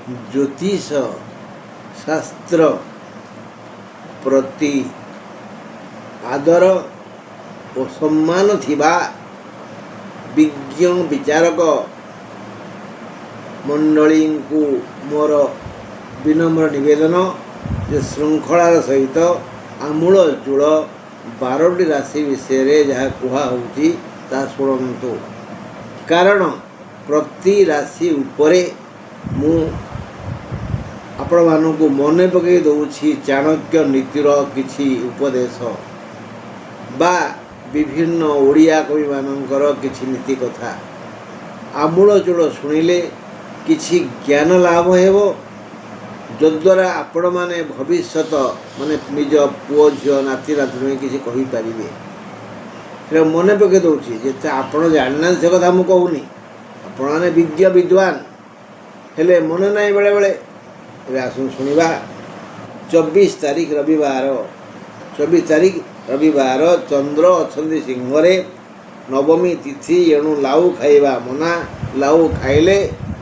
ज्योतिष शास्त्र प्रति आदर और सम्मान थिबा विज्ञ विचारक मंडली को मोर विनम्र निवेदन जे श्रृंखलार सहित आमूल चूल 12टी राशि विषय जहाँ कहुची ता शुणु। कारण प्रति राशि उपरे मु आपण मानक मन पकई दौछि चाणक्य नीतिर किछि उपदेश बा विभिन्न ओडिया कवि मानकर किछि नीति कथा आमूल चूल शुणिले किछि ज्ञान लाभ हेबो जद्वारा आपण माने भविष्यत माने निज पुओ झियो नाती नातुणी किछि कहि पारिबे। से मन पकई दौछि जे आपण जानना से कथा मु कहूनी आपण माने विज्ञ विद्वान हेले मन नाई बेले बेले आसुन शुणिबा 24 तारीख रविवार चंद्र अछंदी सिंह रे नवमी तिथि एणु लाउ खाइबा मना लाउ खाइले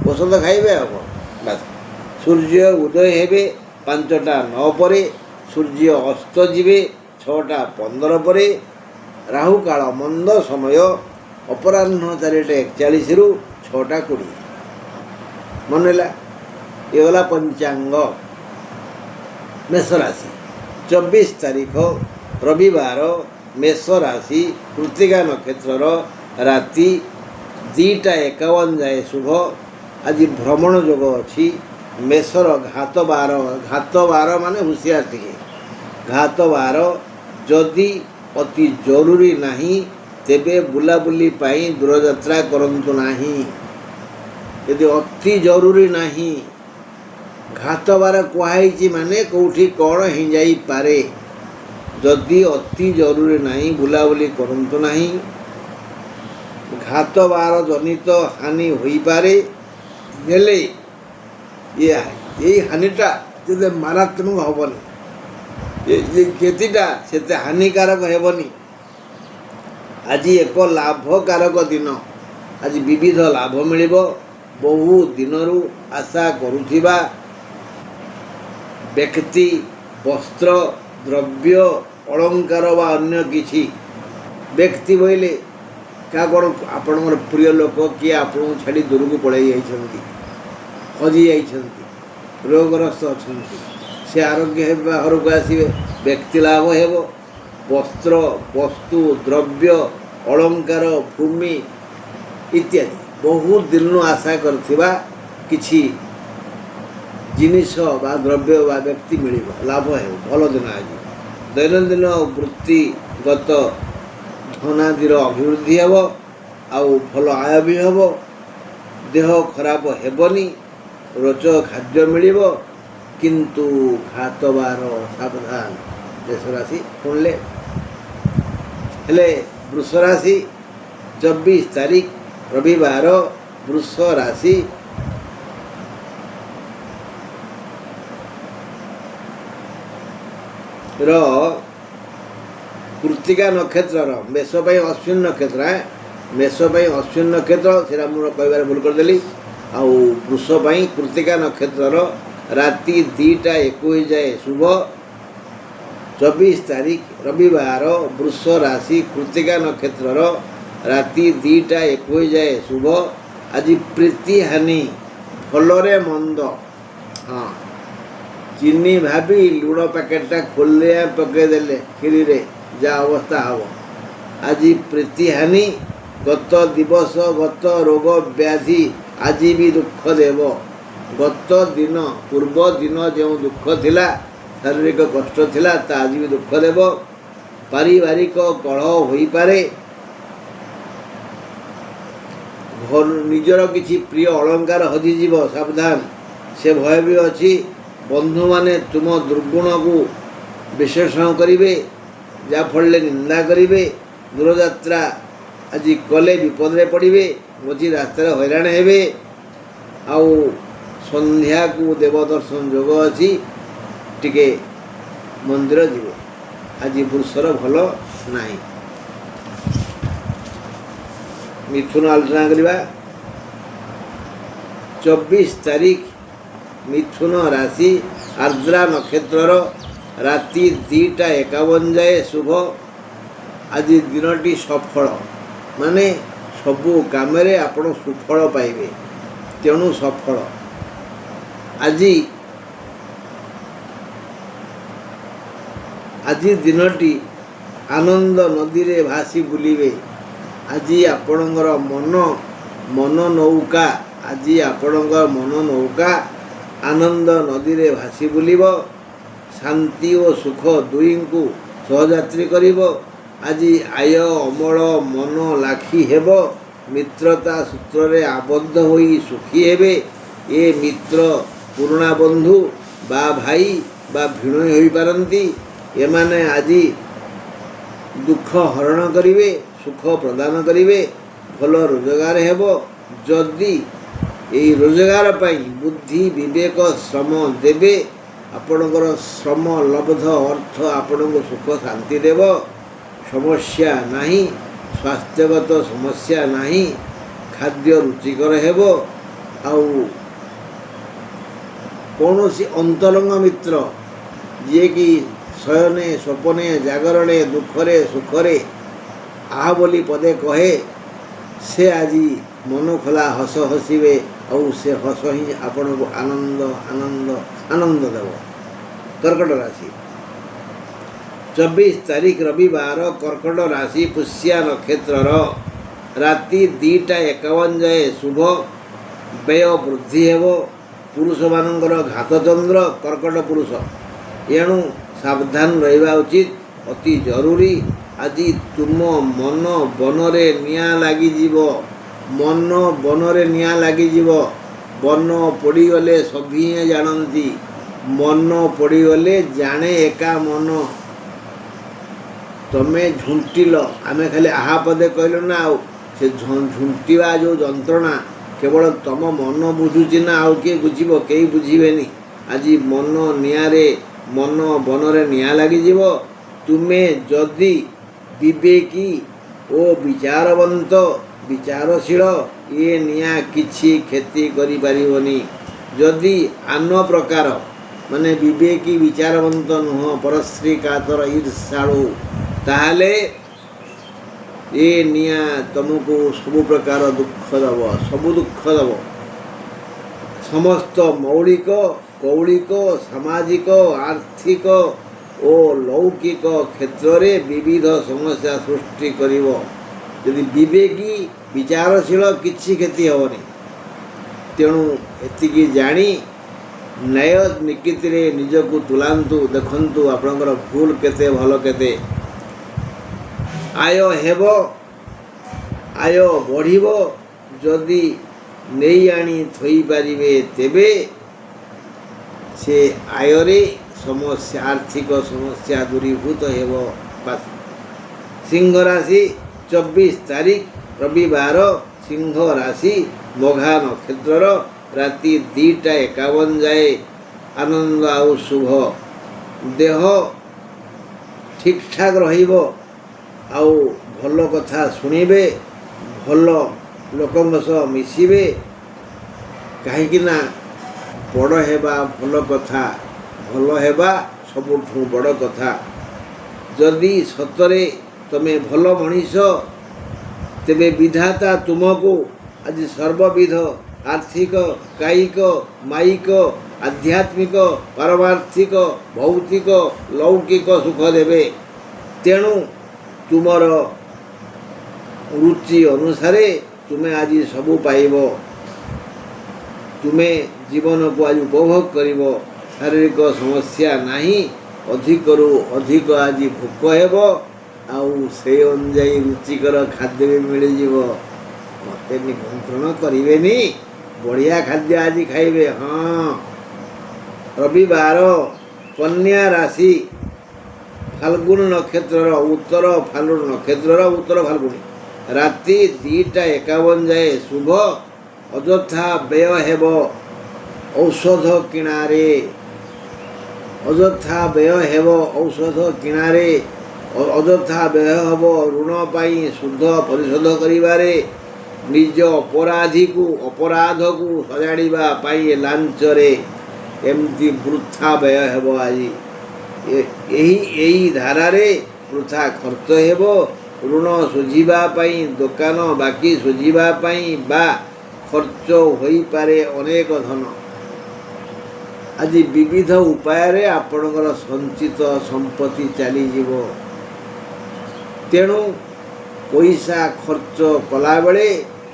औषध खाइबे हम बस। सूर्य उदय हेबे 5टा 9 पर सूर्य अस्त जीवे 6टा 15 पर राहु काल मंद समय अपराह्न 4टा 41 रु 6टा 20 मनला ये गला पंचांग। मेष राशि 24 तारीख रविवार मेष राशि कृत्तिका नक्षत्र राति 2टा 51 जाए शुभ। आज भ्रमण योग अच्छी मेषर घात बार माने हुशियार थे घात बार जदि अति जरूरी नहीं तेबे बुलाबुली पाई दूरयात्रा करंतु नहीं। यदि अति जरूरी नहीं घात बार कहुई माने कौटी कौन हो जाई पारे जदि अति जरूरी नहीं बुलाबुली करंतु नहीं। घात बार जनित हानि होई पारे हेले ये हानिटा जो मारात्मक हेबनी ये क्षतिटा से हानिकारक हेबनी। आज एक लाभकारक दिन आज विविध लाभ मिलिबो। बहु दिनरू आशा करुथिबा व्यक्ति वस्त्र द्रव्य अलंकार वा अन्य किछि व्यक्ति बोले क्या कौन आपण प्रिय लोक किए आपन छाड़ी दूर को पलि जाइछन्ति हजि जाइछन्ति रोगग्रस्त अछन्ति से आरोग्य घर को आसवे व्यक्ति लाभ हेबो। वस्त्र वस्तु द्रव्य अलंकार भूमि इत्यादि बहुत दिन आशा करथिबा किछि जिनिष बा द्रव्य बा व्यक्ति मिलिबो लाभ हेबो भल दिन। आज दैनंदिन वृत्तिगत धनादिर अभिवृद्धि हेब आउ भल आय भी हेब देह खराब हेबनी रोच खाद्य मिलिबो किंतु घात बार सावधान। मेष राशि शुणिले हेले वृष राशि 24 तारीख रविवार वृष राशि कृत्तिका नक्षत्र मेष अश्विन नक्षत्र है मेष अश्विन नक्षत्र से मुझे कहबार भूल करदेली। आउ वृष कृत्तिका नक्षत्र राति 2टा 21 जाए शुभ। 24 तारीख रविवार वृष राशि कृत्तिका नक्षत्र राति 2टा 21 जाए शुभ। आज प्रीति हानि भलरे मंद हाँ चीनी भाभी लुण पैकेटा खोल पकईदे खीरी रे जा अवस्था हम। आज प्रीति हानि गत दिवस गत रोग व्याधि आज भी दुख देव। गत दिन पूर्व दिन जो दुख थिला शारीरिक कष्ट थिला ता आज भी दुख देव। पारिवारिक कलह होई पारे घर निजर किछि प्रिय अलंकार हजिजीव सावधान से भय भी अच्छी। बंधु माने तुम दुर्गुण को विश्लेषण करिवे जाफल निंदा करिवे दूरयात्रा आज कले विपद में पड़े मझी रास्तार हैरान हेबे। आउ संध्या को देवदर्शन योग अच्छी टिके मंदिर जीवे। आज वृषर भल नहीं। मिथुन आलोचना करवा 24 तारीख ମିଥୁନ ରାଶି ଆର୍ଦ୍ରା ନକ୍ଷତ୍ରର ରାତି 2ଟା 51 ଯାଏ ଶୁଭ। ଆଜି ଦିନଟି ସଫଳ, ମାନେ ସବୁ କାମରେ ଆପଣ ସୁଫଳ ପାଇବେ, ତେଣୁ ସଫଳ। ଆଜି ଦିନଟି ଆନନ୍ଦ ନଦୀରେ ଭାସି ବୁଲିବେ। ଆଜି ଆପଣଙ୍କର ମନ ନୌକା ଆନନ୍ଦ ନଦୀରେ ଭାସି ବୁଲିବ। ଶାନ୍ତି ଓ ସୁଖ ଦୁହିଁଙ୍କୁ ସହଯାତ୍ରୀ କରିବ। ଆଜି ଆୟ ଅମଳ ମନ ଲାଖି ହେବ। ମିତ୍ରତା ସୂତ୍ରରେ ଆବଦ୍ଧ ହୋଇ ସୁଖୀ ହେବେ। ଏ ମିତ୍ର ପୁରୁଣା ବନ୍ଧୁ ବା ଭାଇ ବା ଭିଣୋଇ ହୋଇପାରନ୍ତି। ଏମାନେ ଆଜି ଦୁଃଖ ହରଣ କରିବେ, ସୁଖ ପ୍ରଦାନ କରିବେ। ଭଲ ରୋଜଗାର ହେବ। ଯଦି ଏହି ରୋଜଗାର ପାଇଁ ବୁଦ୍ଧି ବିବେକ ଶ୍ରମ ଦେବେ, ଆପଣଙ୍କର ଶ୍ରମ ଲବ୍ଧ ଅର୍ଥ ଆପଣଙ୍କୁ ସୁଖ ଶାନ୍ତି ଦେବ। ସମସ୍ୟା ନାହିଁ, ସ୍ୱାସ୍ଥ୍ୟଗତ ସମସ୍ୟା ନାହିଁ। ଖାଦ୍ୟ ରୁଚିକର ହେବ। ଆଉ କୌଣସି ଅନ୍ତରଙ୍ଗ ମିତ୍ର ଯିଏକି ଶୟନେ ସ୍ୱପନେ ଜାଗରଣେ ଦୁଃଖରେ ସୁଖରେ ଆହା ବୋଲି ପଦେ କହେ, ସେ ଆଜି ମନ ଖୋଲା ହସ ହସିବେ। ଆଉ ସେ ହସ ହିଁ ଆପଣଙ୍କୁ ଆନନ୍ଦ ଦେବ। କର୍କଟ ରାଶି 24 ତାରିଖ ରବିବାର, କର୍କଟ ରାଶି ପୁଷ୍ୟା ନକ୍ଷତ୍ରର ରାତି 2ଟା 51 ଯାଏ ଶୁଭ। ବ୍ୟୟ ବୃଦ୍ଧି ହେବ। ପୁରୁଷମାନଙ୍କର ଘାତଚନ୍ଦ୍ର କର୍କଟ ପୁରୁଷ, ଏଣୁ ସାବଧାନ ରହିବା ଉଚିତ, ଅତି ଜରୁରୀ। ଆଜି ତୁମ ମନ ବନରେ ନିଆଁ ଲାଗିଯିବ। ବନ ପୋଡ଼ିଗଲେ ସଭିଏଁ ଜାଣନ୍ତି। ମନ ପୋଡ଼ିଗଲେ ଜାଣେ ଏକା ମନ। ତମେ ଝୁଣ୍ଟିଲ, ଆମେ ଖାଲି ଆହା ପଦେ କହିଲୁ ନା, ଆଉ ସେ ଝୁଣ୍ଟିବା ଯେଉଁ ଯନ୍ତ୍ରଣା କେବଳ ତମ ମନ ବୁଝୁଛି ନା ଆଉ କିଏ ବୁଝିବ? କେହି ବୁଝିବେନି। ଆଜି ମନ ବନରେ ନିଆଁ ଲାଗିଯିବ। ତୁମେ ଯଦି ବିବେକୀ ଓ ବିଚାରଶୀଳ, ଏ ନିଆଁ କିଛି କ୍ଷତି କରିପାରିବନି। ଯଦି ଆନ ପ୍ରକାର, ମାନେ ବିବେକୀ ବିଚାରବନ୍ତ ନୁହଁ, ପରଶ୍ରୀ କାତର ଈର୍ଷାଳୁ, ତାହେଲେ ଏ ନିଆଁ ତମକୁ ସବୁ ପ୍ରକାର ଦୁଃଖ ଦେବ। ସମସ୍ତ ମୌଳିକ, କୌଳିକ, ସାମାଜିକ, ଆର୍ଥିକ ଓ ଲୌକିକ କ୍ଷେତ୍ରରେ ବିବିଧ ସମସ୍ୟା ସୃଷ୍ଟି କରିବ। ଯଦି ବିବେକୀ ବିଚାରଶୀଳ, କିଛି କ୍ଷତି ହେବନି। ତେଣୁ ଏତିକି ଜାଣି ନ୍ୟାୟ ନୀତିରେ ନିଜକୁ ତୁଲାନ୍ତୁ। ଦେଖନ୍ତୁ ଆପଣଙ୍କର ଭୁଲ କେତେ, ଭଲ କେତେ। ଆୟ ହେବ, ଆୟ ବଢ଼ିବ। ଯଦି ନେଇ ଆଣି ଥୋଇପାରିବେ, ତେବେ ସେ ଆୟରେ ଆର୍ଥିକ ସମସ୍ୟା ଦୂରୀଭୂତ ହେବ। ସିଂହ ରାଶି 24 ତାରିଖ ରବିବାର, ସିଂହ ରାଶି ମଘା ନକ୍ଷତ୍ରର ରାତି 2ଟା 51 ଯାଏ ଆନନ୍ଦ ଆଉ ଶୁଭ। ଦେହ ଠିକ୍ଠାକ୍ ରହିବ। ଆଉ ଭଲ କଥା ଶୁଣିବେ, ଭଲ ଲୋକଙ୍କ ସହ ମିଶିବେ। କାହିଁକିନା ବଡ଼ ହେବା ଭଲ ହେବା ସବୁଠୁ ବଡ଼ କଥା। ଯଦି ସତରେ ତମେ ଭଲ ମଣିଷ, ତେବେ ବିଧାତା ତୁମକୁ ଆଜି ସର୍ବବିଧ ଆର୍ଥିକ, କାୟିକ, ମାୟିକ, ଆଧ୍ୟାତ୍ମିକ, ପାରମାର୍ଥିକ, ଭୌତିକ, ଲୌକିକ ସୁଖ ଦେବେ। ତେଣୁ ତୁମର ରୁଚି ଅନୁସାରେ ତୁମେ ଆଜି ସବୁ ପାଇବ। ତୁମେ ଜୀବନକୁ ଆଜି ଉପଭୋଗ କରିବ। ଶାରୀରିକ ସମସ୍ୟା ନାହିଁ। ଅଧିକରୁ ଅଧିକ ଆଜି ଭୋକ ହେବ। ଆଉ ସେହି ଅନୁଯାୟୀ ରୁଚିକର ଖାଦ୍ୟ ବି ମିଳିଯିବ। ମୋତେ ନିମନ୍ତ୍ରଣ କରିବେନି? ବଢ଼ିଆ ଖାଦ୍ୟ ଆଜି ଖାଇବେ। ହଁ, ରବିବାର, କନ୍ୟା ରାଶି ଫାଲ୍ଗୁନ ନକ୍ଷତ୍ରର ଉତ୍ତର ଫାଲ୍ଗୁଣୀ ରାତି 2ଟା 51 ଯାଏ ଶୁଭ। ଅଯଥା ବ୍ୟୟ ହେବ ଔଷଧ କିଣାରେ। ଅଯଥା ବ୍ୟୟ ହେବ ଋଣ ପାଇଁ ସୁଧ ପରିଶୋଧ କରିବାରେ। ନିଜ ଅପରାଧକୁ ସଜାଡ଼ିବା ପାଇଁ ଲାଞ୍ଚରେ। ଏମିତି ବୃଥା ବ୍ୟୟ ହେବ। ଆଜି ଏହି ଧାରାରେ ବୃଥା ଖର୍ଚ୍ଚ ହେବ। ଋଣ ଶୁଝିବା ପାଇଁ, ଦୋକାନ ବାକି ଶୁଝିବା ପାଇଁ ବା ଖର୍ଚ୍ଚ ହୋଇପାରେ ଅନେକ ଧନ। ଆଜି ବିବିଧ ଉପାୟରେ ଆପଣଙ୍କର ସଞ୍ଚିତ ସମ୍ପତ୍ତି ଚାଲିଯିବ। ତେଣୁ ପଇସା ଖର୍ଚ୍ଚ କଲାବେଳେ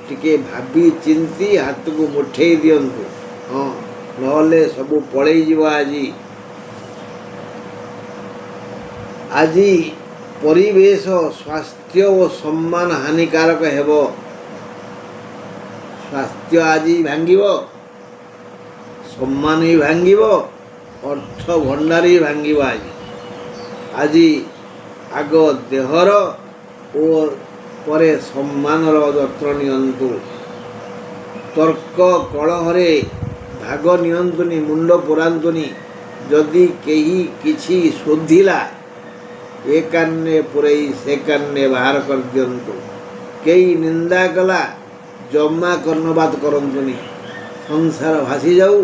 ଟିକେ ଭାବି ଚିନ୍ତି ହାତକୁ ମୁଠେଇ ଦିଅନ୍ତୁ। ହଁ, ନହେଲେ ସବୁ ପଳେଇଯିବ। ଆଜି ପରିବେଶ, ସ୍ୱାସ୍ଥ୍ୟ ଓ ସମ୍ମାନ ହାନିକାରକ ହେବ। ସ୍ୱାସ୍ଥ୍ୟ ଆଜି ଭାଙ୍ଗିବ, ସମ୍ମାନ ବି ଭାଙ୍ଗିବ, ଅର୍ଥ ଭଣ୍ଡାର ବି ଭାଙ୍ଗିବ। ଆଜି ଆଗ ଦେହର ଓ ପରେ ସମ୍ମାନର ଯତ୍ନ ନିଅନ୍ତୁ। ତର୍କ କଳହରେ ଭାଗ ନିଅନ୍ତୁନି, ମୁଣ୍ଡ ପୁରାନ୍ତୁନି। ଯଦି କେହି କିଛି ଶୋଧିଲା, ଏ କାନରେ ପୁରେଇ ସେ କାନରେ ବାହାର କରିଦିଅନ୍ତୁ। କେହି ନିନ୍ଦା କଲା, ଜମା କର୍ଣ୍ଣପାତ କରନ୍ତୁନି। ସଂସାର ଭାସି ଯାଉ,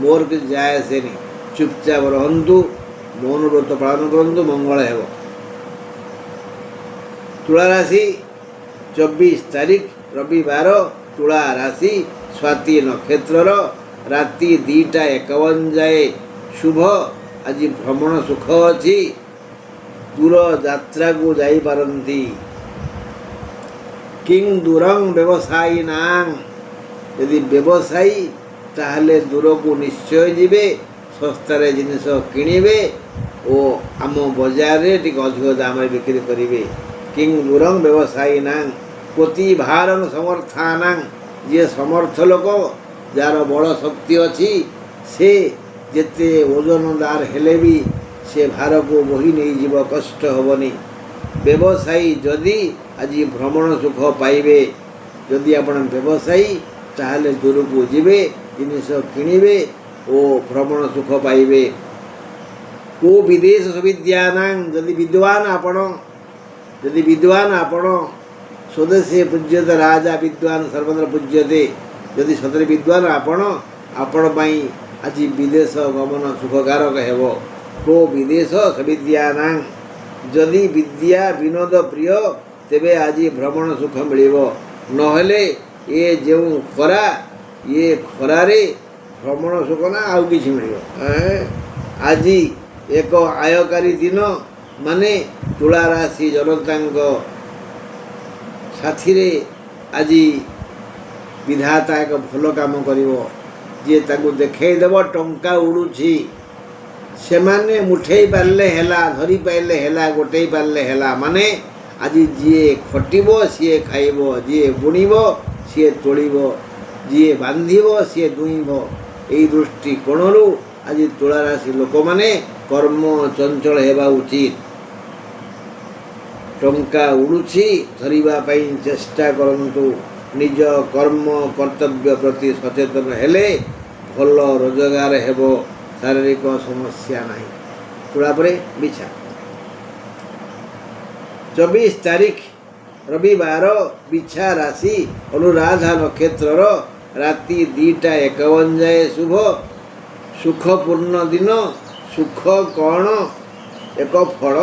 ମୋର କିଛି ଯାଏ ଆସେନି। ଚୁପଚାପ ରହନ୍ତୁ, ମୌନ ବ୍ରତ ପାଳନ କରନ୍ତୁ, ମଙ୍ଗଳ ହେବ। ତୁଳା ରାଶି 24 ତାରିଖ ରବିବାର, ତୁଳା ରାଶି, ସ୍ୱାତି ନକ୍ଷତ୍ରର, ରାତି 2ଟା 51 ଯାଏ ଶୁଭ। ଆଜି ଭ୍ରମଣ ସୁଖ ଅଛି, ଦୂର ଯାତ୍ରାକୁ ଯାଇପାରନ୍ତି। କିଂ ଦୂରଂ ବ୍ୟବସାୟୀ ନାଂ, ଯଦି ବ୍ୟବସାୟୀ ତାହେଲେ ଦୂରକୁ ନିଶ୍ଚୟ ଯିବେ, ଶସ୍ତାରେ ଜିନିଷ କିଣିବେ ଓ ଆମ ବଜାରରେ ଟିକେ ଅଧିକ ଦାମରେ ବିକ୍ରି କରିବେ। କିଂ ଦୂରଂ ବ୍ୟବସାୟୀ ନାଂ ପ୍ରତିଭାରଂ ସମର୍ଥାନାଂ, ଯିଏ ସମର୍ଥ ଲୋକ, ଯାହାର ବଳ ଶକ୍ତି ଅଛି, ସେ ଯେତେ ଓଜନଦାର ହେଲେ ବି ସେ ଭାରକୁ ବୋହି ନେଇଯିବ, କଷ୍ଟ ହେବନି। ବ୍ୟବସାୟୀ ଯଦି ଆଜି ଭ୍ରମଣ ସୁଖ ପାଇବେ। ଯଦି ଆପଣ ବ୍ୟବସାୟୀ ତାହେଲେ ଦୂରକୁ ଯିବେ, ଜିନିଷ କିଣିବେ ଓ ଭ୍ରମଣ ସୁଖ ପାଇବେ। ଓ ବିଦେଶ ସୁବିଦ୍ୟାନାଂ, ଯଦି ବିଦ୍ୱାନ ଆପଣ, ସ୍ୱଦେଶୀ ପୂଜ୍ୟତେ ରାଜା ବିଦ୍ୱାନ ସର୍ବତ୍ର ପୂଜ୍ୟତେ। ଯଦି ସତରେ ବିଦ୍ୱାନ ଆପଣ ପାଇଁ ଆଜି ବିଦେଶ ଗମନ ସୁଖକାରକ ହେବ। କୋ ବିଦେଶ ସବିଦ୍ୟାନାଂ, ଯଦି ବିଦ୍ୟା ବିନୋଦ ପ୍ରିୟ, ତେବେ ଆଜି ଭ୍ରମଣ ସୁଖ ମିଳିବ। ନହେଲେ ଏ ଯେଉଁ ଖରା, ଏ ଖରାରେ ଭ୍ରମଣ ସୁଖ ନା ଆଉ କିଛି ମିଳିବ। ଆଜି ଏକ ଆୟକାରୀ ଦିନ, ମାନେ ତୁଳା ରାଶି ଜନତାଙ୍କ ସାଥିରେ ଆଜି ବିଧାତା ଏକ ଭଲ କାମ କରିବ। ଯିଏ ତାକୁ ଦେଖେଇଦେବ ଟଙ୍କା ଉଡ଼ୁଛି, ସେମାନେ ମୁଠେଇ ପାରିଲେ ହେଲା, ଧରି ପାରିଲେ ହେଲା, ଗୋଟେଇ ପାରିଲେ ହେଲା। ମାନେ ଆଜି ଯିଏ ଖଟିବ ସିଏ ଖାଇବ, ଯିଏ ବୁଣିବ ସିଏ ତୋଳିବ, ଯିଏ ବାନ୍ଧିବ ସିଏ ଦୁଇଁବ। ଏହି ଦୃଷ୍ଟିକୋଣରୁ ଆଜି ତୁଳା ରାଶି ଲୋକମାନେ କର୍ମ ଚଞ୍ଚଳ ହେବା ଉଚିତ। ଟଙ୍କା ଉଡ଼ୁଛି, ଧରିବା ପାଇଁ ଚେଷ୍ଟା କରନ୍ତୁ। ନିଜ କର୍ମ କର୍ତ୍ତବ୍ୟ ପ୍ରତି ସଚେତନ ହେଲେ ଭଲ ରୋଜଗାର ହେବ, ଶାରୀରିକ ସମସ୍ୟା ନାହିଁ। ତୁଳା ପରେ ବିଛା 24 ତାରିଖ ରବିବାର, ବିଛା ରାଶି, ଅନୁରାଧା ନକ୍ଷତ୍ରର, ରାତି 2ଟା 51 ଯାଏ ଶୁଭ। ସୁଖପୂର୍ଣ୍ଣ ଦିନ। ସୁଖ କ'ଣ? ଏକ ଫଳ,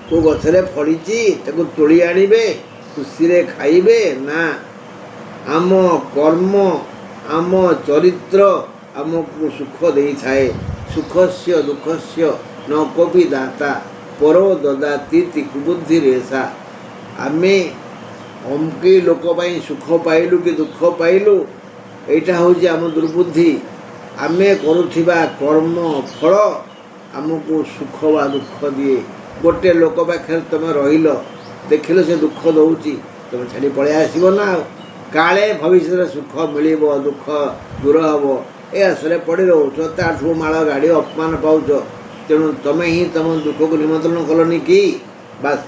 କେଉଁ ଗଛରେ ଫଳିଛି ତାକୁ ତୋଳି ଆଣିବେ, ଖୁସିରେ ଖାଇବେ। ନା, ଆମ କର୍ମ, ଆମ ଚରିତ୍ର ଆମକୁ ସୁଖ ଦେଇଥାଏ। ସୁଖସ୍ୟ ଦୁଃଖସ୍ୟ ନ କୋପି ଦାତା, ପରୋ ଦଦାତି କୁବୁଦ୍ଧି ରେଷା। ଆମେ ଅମକେଇ ଲୋକ ପାଇଁ ସୁଖ ପାଇଲୁ କି ଦୁଃଖ ପାଇଲୁ, ଏଇଟା ହେଉଛି ଆମ ଦୁର୍ବୁଦ୍ଧି। ଆମେ କରୁଥିବା କର୍ମ ଫଳ ଆମକୁ ସୁଖ ବା ଦୁଃଖ ଦିଏ। ଗୋଟେ ଲୋକ ପାଖରେ ତୁମେ ରହିଲ, ଦେଖିଲ ସେ ଦୁଃଖ ଦେଉଛି, ତୁମେ ଛାଡ଼ି ପଳେଇ ଆସିବ ନା। ଆଉ କାଳେ ଭବିଷ୍ୟତରେ ସୁଖ ମିଳିବ, ଦୁଃଖ ଦୂର ହେବ, ଏ ଆଶରେ ପଡ଼ି ରହୁଛ। ତାଠୁ ମାଳ ଗାଡ଼ି ଅପମାନ ପାଉଛ। ତେଣୁ ତୁମେ ହିଁ ତୁମ ଦୁଃଖକୁ ନିମନ୍ତ୍ରଣ କଲନି କି? ବାସ୍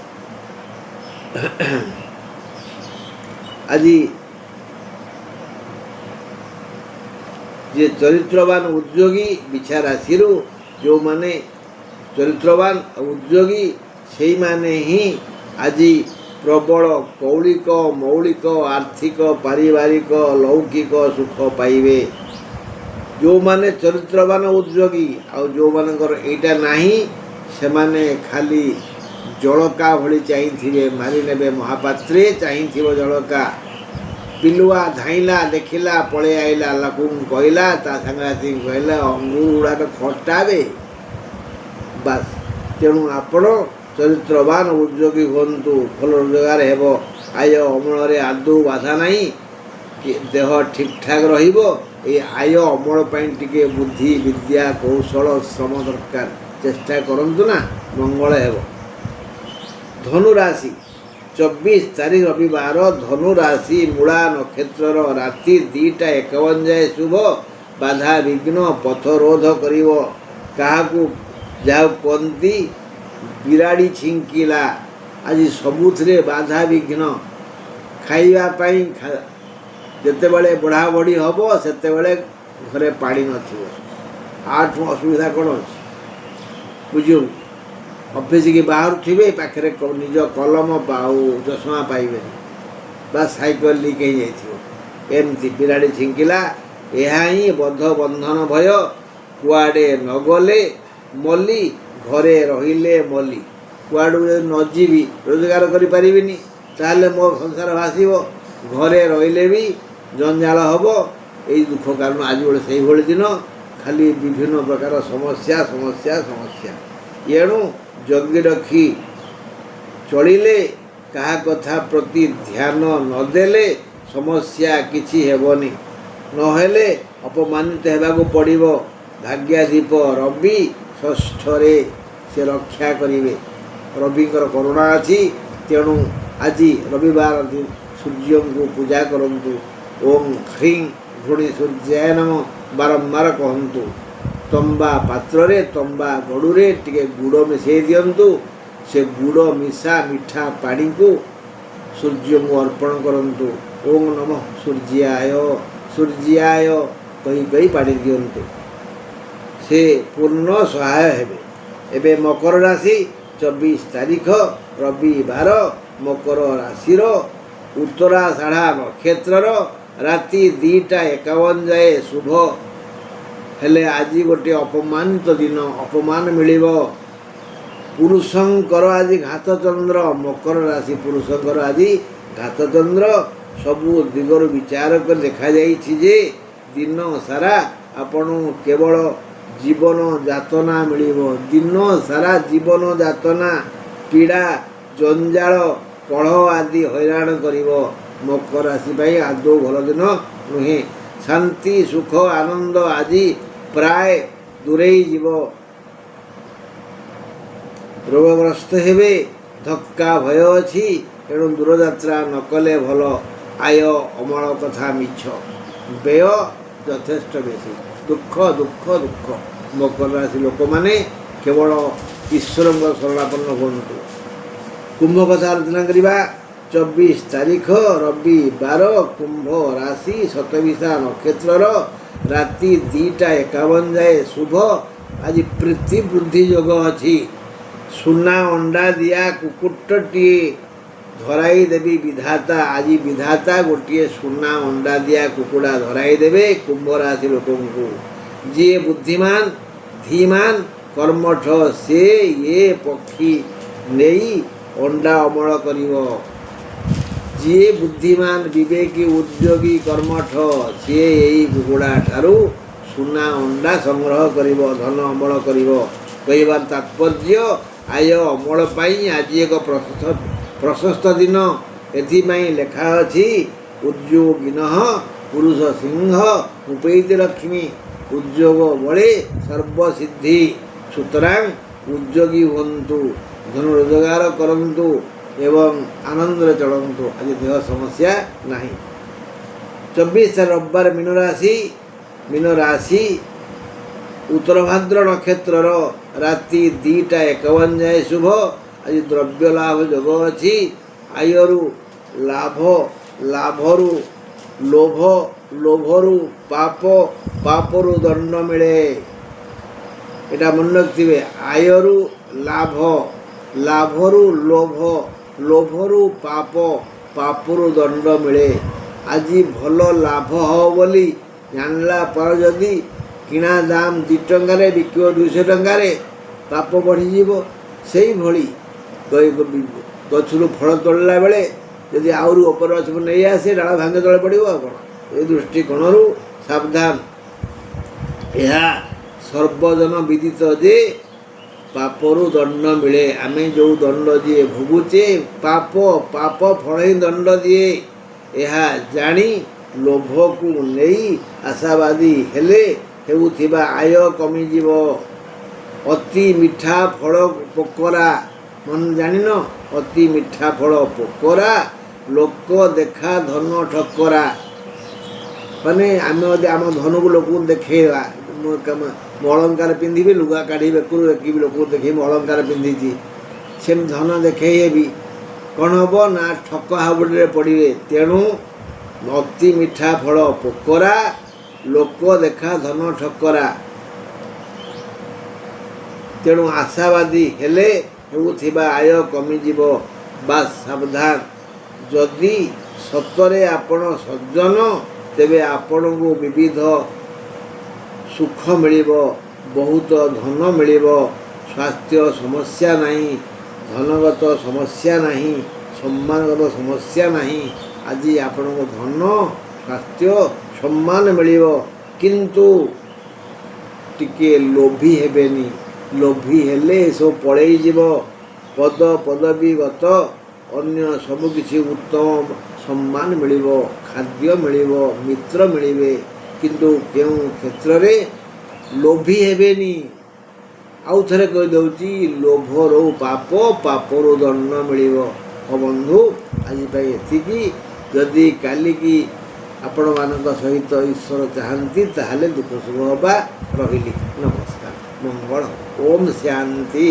ଆଜି ଯିଏ ଚରିତ୍ରବାନ ଉଦ୍ୟୋଗୀ, ବିଛା ରାଶିରୁ ଯେଉଁମାନେ ଚରିତ୍ରବାନ ଉଦ୍ୟୋଗୀ, ସେଇମାନେ ହିଁ ଆଜି ପ୍ରବଳ କୌଳିକ, ମୌଳିକ, ଆର୍ଥିକ, ପାରିବାରିକ, ଲୌକିକ ସୁଖ ପାଇବେ। ଯେଉଁମାନେ ଚରିତ୍ରବାନ ଉଦ୍ଯୋଗୀ ଆଉ ଯେଉଁମାନଙ୍କର ଏଇଟା ନାହିଁ ସେମାନେ ଖାଲି ଜଳକା ଭଳି ଚାହିଁଥିବେ, ମାରିନେବେ। ମହାପାତ୍ରେ ଚାହିଁଥିବ ଜଳକା, ପିଲୁଆ ଧାଇଁଲା ଦେଖିଲା ପଳେଇ ଆଇଲା, ଲୋକଙ୍କୁ କହିଲା, ତା ସାଙ୍ଗସାଥୀଙ୍କୁ କହିଲା ଅଙ୍ଗୁର ଗୁଡ଼ାକ ଖଟାବେ। ବାସ୍, ତେଣୁ ଆପଣ ଚରିତ୍ରବାନ ଉଦ୍ଯୋଗୀ ହୁଅନ୍ତୁ, ଭଲ ରୋଜଗାର ହେବ, ଆୟ ଅମଳରେ ଆଦୌ ବାଧା ନାହିଁ, ଦେହ ଠିକ୍ଠାକ୍ ରହିବ। এই ଆୟ ଅମଳ ପାଇଁ ଟିକେ ବୁଦ୍ଧି ବିଦ୍ୟା କୌଶଳ ଶ୍ରମ ଦରକାର, ଚେଷ୍ଟା କରନ୍ତୁ ନା, ମଙ୍ଗଳ ହେବ। ଧନୁରାଶି 24 ତାରିଖ ରବିବାର, ଧନୁରାଶି ମୂଳା ନକ୍ଷତ୍ରର ରାତି 2:51 ଯାଏ ଶୁଭ। ବାଧା ବିଘ୍ନ ପଥରୋଧ କରିବ। କାହାକୁ ଯାହାକୁ କୁହନ୍ତି ବିରାଡ଼ି ଛିଙ୍କିଲା। ଆଜି ସବୁଥିରେ ବାଧା ବିଘ୍ନ। ଖାଇବା ପାଇଁ ଯେତେବେଳେ ବଢ଼ାବଢ଼ି ହେବ ସେତେବେଳେ ଘରେ ପାଣି ନଥିବ। ଆଠୁ ଅସୁବିଧା କ'ଣ ଅଛି ବୁଝିବୁ। ଅଫିସକି ବାହାରୁଥିବେ, ପାଖରେ ନିଜ କଲମ ଆଉ ଚଷମା ପାଇବେନି, ବା ସାଇକେଲ ଲିକ୍ ହେଇଯାଇଥିବ। ଏମିତି ବିରାଡ଼ି ଛିଙ୍କିଲା। ଏହା ହିଁ ବଦ୍ଧ ବନ୍ଧନ ଭୟ। କୁଆଡ଼େ ନଗଲେ ମଲି, ଘରେ ରହିଲେ ମଲି। କୁଆଡ଼କୁ ଯଦି ନ ଯିବି, ରୋଜଗାର କରିପାରିବିନି, ତାହେଲେ ମୋ ସଂସାର ଭାସିବ। ଘରେ ରହିଲେ ବି ଜଞ୍ଜାଳ ହେବ। ଏଇ ଦୁଃଖ କାରଣ ଆଜି ଗୋଟେ ସେଇଭଳି ଦିନ, ଖାଲି ବିଭିନ୍ନ ପ୍ରକାର ସମସ୍ୟା ସମସ୍ୟା ସମସ୍ୟା। ଏଣୁ ଜଗି ରଖି ଚଳିଲେ, କାହା କଥା ପ୍ରତି ଧ୍ୟାନ ନଦେଲେ ସମସ୍ୟା କିଛି ହେବନି। ନହେଲେ ଅପମାନିତ ହେବାକୁ ପଡ଼ିବ। ଭାଗ୍ୟାଧିପ ରବି ଷଷ୍ଠରେ, ସେ ରକ୍ଷା କରିବେ। ରବିଙ୍କର କରୁଣା ଅଛି। ତେଣୁ ଆଜି ରବିବାର ସୂର୍ଯ୍ୟଙ୍କୁ ପୂଜା କରନ୍ତୁ। ଓಂ ହ୍ରିଂ ଘୃଣି ସୂର୍ଯ୍ୟାୟ ନମଃ ବାରମ୍ବାର କହନ୍ତୁ। ତମ୍ବା ପାତ୍ରରେ, ତମ୍ବା ଗଡ଼ୁରେ ଟିକେ ଗୁଡ଼ ମିଶାଇ ଦିଅନ୍ତୁ। ସେ ଗୁଡ଼ ମିଶା ମିଠା ପାଣିକୁ ସୂର୍ଯ୍ୟଙ୍କୁ ଅର୍ପଣ କରନ୍ତୁ। ଓಂ ନମଃ ସୂର୍ଯ୍ୟାୟ ସୂର୍ଯ୍ୟାୟ କହି କହି ପାଣି ଦିଅନ୍ତୁ। ସେ ପୂର୍ଣ୍ଣ ସହାୟ ହେବେ। ଏବେ ମକର ରାଶି 24 ତାରିଖ ରବିବାର, ମକର ରାଶିର ଉତ୍ତରାଷାଢ଼ା ନକ୍ଷତ୍ରର ରାତି 2:51 ଯାଏ ଶୁଭ। ହେଲେ ଆଜି ଗୋଟିଏ ଅପମାନିତ ଦିନ, ଅପମାନ ମିଳିବ। ପୁରୁଷଙ୍କର ଆଜି ଘାତଚନ୍ଦ୍ର। ମକର ରାଶି ପୁରୁଷଙ୍କର ଆଜି ଘାତଚନ୍ଦ୍ର। ସବୁ ଦିଗରୁ ବିଚାର କରି ଦେଖାଯାଇଛି ଯେ ଦିନ ସାରା ଆପଣଙ୍କୁ କେବଳ ଜୀବନ ଯାତନା ମିଳିବ। ଦିନ ସାରା ଜୀବନ ଯାତନା, ପୀଡ଼ା, ଜଞ୍ଜାଳ, କଳହ ଆଦି ହଇରାଣ କରିବ। ମକର ରାଶି ପାଇଁ ଆଦୌ ଭଲ ଦିନ ନୁହେଁ। ଶାନ୍ତି ସୁଖ ଆନନ୍ଦ ଆଜି ପ୍ରାୟ ଦୂରେଇ ଯିବ। ରୋଗଗ୍ରସ୍ତ ହେବେ, ଧକ୍କା ଭୟ ଅଛି। ତେଣୁ ଦୂରଯାତ୍ରା ନ କଲେ ଭଲ। ଆୟ ଅମଳ କଥା ମିଛ, ବ୍ୟୟ ଯଥେଷ୍ଟ ବେଶୀ। ଦୁଃଖ ଦୁଃଖ ଦୁଃଖ। ମକର ରାଶି ଲୋକମାନେ କେବଳ ଈଶ୍ୱରଙ୍କ ଶରଣାପନ୍ନ ହୁଅନ୍ତୁ। କୁମ୍ଭ କଥା ଆଲୋଚନା କରିବା। 24 ତାରିଖ ରବିବାର, କୁମ୍ଭ ରାଶି ଶତବିଶା ନକ୍ଷତ୍ରର ରାତି 2:51 ଯାଏ ଶୁଭ। ଆଜି ପ୍ରୀତି ବୃଦ୍ଧି ଯୋଗ ଅଛି। ସୁନା ଅଣ୍ଡା ଦିଆ କୁକୁଟଟିଏ ଧରାଇ ଦେବି ବିଧାତା। ଆଜି ବିଧାତା ଗୋଟିଏ ସୁନା ଅଣ୍ଡା ଦିଆ କୁକୁଡ଼ା ଧରାଇ ଦେବେ କୁମ୍ଭ ରାଶି ଲୋକଙ୍କୁ। ଯିଏ ବୁଦ୍ଧିମାନ ଧୀମାନ କର୍ମଠ, ସେ ଏ ପକ୍ଷୀ ନେଇ ଅଣ୍ଡା ଅମଳ କରିବ। ଯିଏ ବୁଦ୍ଧିମାନ ବିବେକୀ ଉଦ୍ଯୋଗୀ କର୍ମଠ, ସିଏ ଏଇ କୁକୁଡ଼ା ଠାରୁ ସୁନା ଅଣ୍ଡା ସଂଗ୍ରହ କରିବ, ଧନ ଅମଳ କରିବ। କହିବାର ତାତ୍ପର୍ଯ୍ୟ, ଆୟ ଅମଳ ପାଇଁ ଆଜି ଏକ ପ୍ରଶସ୍ତ ଦିନ। ଏଥିପାଇଁ ଲେଖା ଅଛି ଉଦ୍ଯୋଗିନଃ ପୁରୁଷ ସିଂହ ଉପୈତି ଲକ୍ଷ୍ମୀ। ଉଦ୍ଯୋଗ ବଳେ ସର୍ବସିଦ୍ଧି। ସୁତରାଂ ଉଦ୍ଯୋଗୀ ହୁଅନ୍ତୁ, ଧନ ରୋଜଗାର କରନ୍ତୁ ଏବଂ ଆନନ୍ଦରେ ଚଳନ୍ତୁ। ଆଜି ଦେହ ସମସ୍ୟା ନାହିଁ। 24 ରବିବାର ମୀନ ରାଶି ଉତ୍ତରଭାଦ୍ର ନକ୍ଷତ୍ରର ରାତି 2:51 ଯାଏ ଶୁଭ। ଆଜି ଦ୍ରବ୍ୟ ଲାଭ ଯୋଗ ଅଛି। ଆୟରୁ ଲାଭ, ଲାଭରୁ ଲୋଭ, ଲୋଭରୁ ପାପ, ପାପରୁ ଦଣ୍ଡ ମିଳେ। এটা ମନେ ରଖିଥିବେ। ଆୟରୁ ଲାଭ, ଲାଭରୁ ଲୋଭ, ଲୋଭରୁ ପାପ, ପାପରୁ ଦଣ୍ଡ ମିଳେ। ଆଜି ଭଲ ଲାଭ ହେବ ବୋଲି ଜାଣିଲା ପରେ ଯଦି କିଣା ଦାମ 2 ଟଙ୍କାରେ ବିକିବ 200 ଟଙ୍କାରେ ପାପ ବଢ଼ିଯିବ। ସେଇଭଳି ଗଛରୁ ଫଳ ତୋଳିଲା ବେଳେ ଯଦି ଆହୁରି ଉପରେ ଗଛକୁ ନେଇ ଆସେ ଡାଳ ଭାଙ୍ଗି ତଳେ ପଡ଼ିବ ଆଉ କ'ଣ। ଏ ଦୃଷ୍ଟିକୋଣରୁ ସାବଧାନ। ଏହା ସର୍ବଜନ ବିଦିତ ଯେ ପାପରୁ ଦଣ୍ଡ ମିଳେ। ଆମେ ଯେଉଁ ଦଣ୍ଡ ଯିଏ ଭୋଗୁଛେ ପାପ ଫଳ ହିଁ ଦଣ୍ଡ ଦିଏ। ଏହା ଜାଣି ଲୋଭକୁ ନେଇ ଆଶାବାଦୀ ହେଲେ ହେଉଥିବା ଆୟ କମିଯିବ। ଅତି ମିଠା ଫଳ ପୋକରା, ଜାଣିନ? ଅତି ମିଠା ଫଳ ପୋକରା, ଲୋକ ଦେଖା ଧନ ଠକରା। ମାନେ ଆମେ ଯଦି ଆମ ଧନକୁ ଲୋକକୁ ଦେଖେଇବା, ମୁଁ ଅଳଙ୍କାର ପିନ୍ଧିବି, ଲୁଗା କାଢ଼ି ବେକରୁ ଦେଖିବି, ଲୋକକୁ ଦେଖେଇ ମୁଁ ଅଳଙ୍କାର ପିନ୍ଧିଛି, ସେମିତି ଧନ ଦେଖେଇ ହେବି, କ'ଣ ହେବ ନା ଠକ ହାବୁଡ଼ରେ ପଡ଼ିବେ। ତେଣୁ ଅତି ମିଠା ଫଳ ପୋକରା, ଲୋକ ଦେଖା ଧନ ଠକରା। ତେଣୁ ଆଶାବାଦୀ ହେଲେ ହେଉଥିବା ଆୟ କମିଯିବ। ବାସ୍ ସାବଧାନ। ଯଦି ସତରେ ଆପଣ ସଜ୍ଜନ ତେବେ ଆପଣଙ୍କୁ ବିବିଧ ସୁଖ ମିଳିବ, ବହୁତ ଧନ ମିଳିବ, ସ୍ୱାସ୍ଥ୍ୟ ସମସ୍ୟା ନାହିଁ, ଧନଗତ ସମସ୍ୟା ନାହିଁ, ସମ୍ମାନଗତ ସମସ୍ୟା ନାହିଁ। ଆଜି ଆପଣଙ୍କୁ ଧନ, ସ୍ୱାସ୍ଥ୍ୟ, ସମ୍ମାନ ମିଳିବ। କିନ୍ତୁ ଟିକିଏ ଲୋଭୀ ହେବେନି। ଲୋଭୀ ହେଲେ ଏସବୁ ପଳେଇଯିବ। ପଦ ପଦବୀଗତ ଅନ୍ୟ ସବୁକିଛି ଉତ୍ତମ ସମ୍ମାନ ମିଳିବ, ଖାଦ୍ୟ ମିଳିବ, ମିତ୍ର ମିଳିବେ, କିନ୍ତୁ କେଉଁ କ୍ଷେତ୍ରରେ ଲୋଭୀ ହେବେନି। ଆଉ ଥରେ କହିଦେଉଛି, ଲୋଭରୁ ପାପ, ପାପରୁ ଦଣ୍ଡ ମିଳିବ। ବନ୍ଧୁ, ଆଜି ପାଇଁ ଏତିକି। ଯଦି କାଲିକି ଆପଣମାନଙ୍କ ସହିତ ଈଶ୍ୱର ଚାହାନ୍ତି ତାହେଲେ ଦୁଃଖ ସୁଖ ହେବା। ରହିଲି, ନମସ୍କାର, ମଙ୍ଗଳ, ଓମ୍ ଶାନ୍ତି।